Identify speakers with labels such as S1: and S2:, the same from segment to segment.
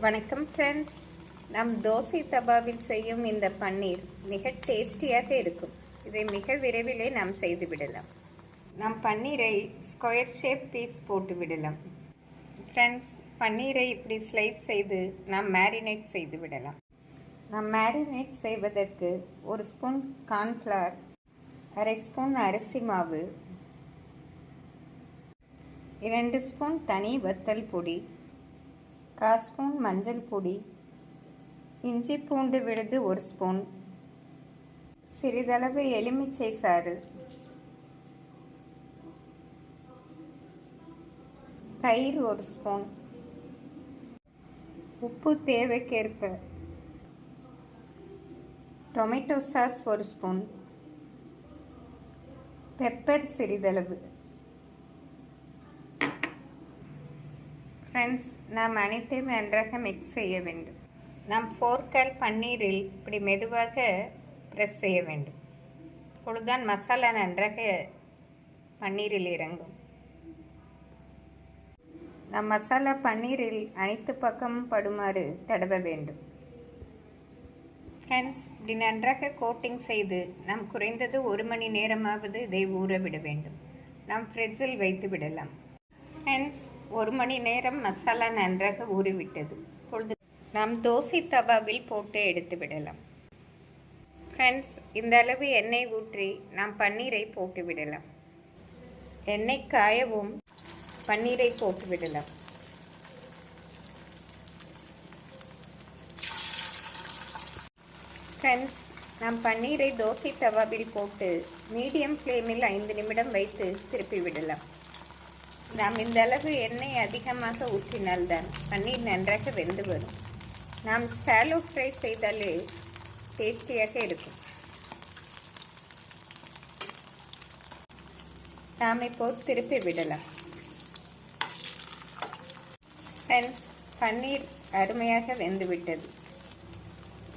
S1: வணக்கம் ஃப்ரெண்ட்ஸ். நம் தோசை தவாவில் செய்யும் இந்த பன்னீர் மிக டேஸ்டியாக இருக்கும். இதை மிக விரைவிலே நாம் செய்து விடலாம். நாம் பன்னீரை ஸ்கொயர் ஷேப் பீஸ் போட்டு விடலாம். ஃப்ரெண்ட்ஸ், பன்னீரை இப்படி ஸ்லைஸ் செய்து நாம் மேரினேட் செய்து விடலாம். நாம் மேரினேட் செய்வதற்கு 1 ஸ்பூன் கார்ன்ஃப்ளவர், 1/2 ஸ்பூன் அரிசி மாவு, 2 ஸ்பூன் தனி வத்தல் பொடி, 1/4 ஸ்பூன் மஞ்சள் பொடி, இஞ்சி பூண்டு விழுது 1 ஸ்பூன், சிறிதளவு எலுமிச்சை சாறு, தயிர் 1 ஸ்பூன், உப்பு தேவைக்கேற்ப, டொமேட்டோ சாஸ் 1 ஸ்பூன், பெப்பர் சிறிதளவு. ஃப்ரெண்ட்ஸ், நாம் அனைத்தையும் நன்றாக மிக்ஸ் செய்ய வேண்டும். நாம் ஃபோர்க்கால் பன்னீரில் இப்படி மெதுவாக ப்ரெஸ் செய்ய வேண்டும். அப்பொழுதுதான் மசாலா நன்றாக பன்னீரில் இறங்கும். நாம் மசாலா பன்னீரில் அனைத்து பக்கமும் படுமாறு தடவ வேண்டும். ஃப்ரெண்ட்ஸ், இப்படி நன்றாக கோட்டிங் செய்து நாம் குறைந்தது 1 மணி நேரமாவது இதை ஊற விட வேண்டும். நாம் ஃப்ரிட்ஜில் வைத்து விடலாம். ஃப்ரெண்ட்ஸ், 1 மணி நேரம் மசாலா நன்றாக ஊறிவிட்டது. இப்பொழுது நாம் தோசை தவாவில் போட்டு எடுத்து விடலாம். ஃப்ரெண்ட்ஸ், இந்த அளவு எண்ணெய் ஊற்றி நாம் பன்னீரை போட்டு விடலாம். எண்ணெய் காயவும் பன்னீரை போட்டு விடலாம். ஃப்ரெண்ட்ஸ், நாம் பன்னீரை தோசை தவாவில் போட்டு மீடியம் ஃப்ளேமில் 5 நிமிடம் வைத்து திருப்பி விடலாம். நாம் இந்த அளவு எண்ணெய் அதிகமாக ஊற்றினால்தான் பன்னீர் நன்றாக வெந்து வரும். நாம் ஷாலோ ஃப்ரை செய்தாலே டேஸ்டியாக இருக்கும். நாம் இப்போ திருப்பி விடலாம். ஃப்ரெண்ட்ஸ், பன்னீர் அருமையாக வெந்துவிட்டது.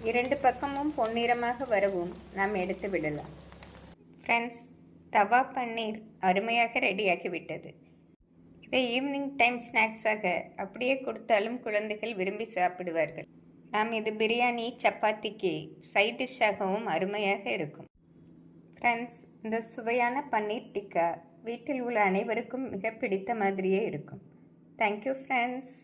S1: 2 பக்கமும் பொன்னிறமாக வரவும் நாம் எடுத்து விடலாம். ஃப்ரெண்ட்ஸ், தவா பன்னீர் அருமையாக ரெடியாகிவிட்டது. இதை ஈவினிங் டைம் ஸ்நாக்ஸாக அப்படியே கொடுத்தாலும் குழந்தைகள் விரும்பி சாப்பிடுவார்கள். நாம் இது பிரியாணி, சப்பாத்திக்கு சைட் டிஷ்ஷாகவும் அருமையாக இருக்கும். ஃப்ரெண்ட்ஸ், இந்த சுவையான பன்னீர் டிக்கா வீட்டில் உள்ள அனைவருக்கும் மிக பிடித்த மாதிரியே இருக்கும். Thank you friends.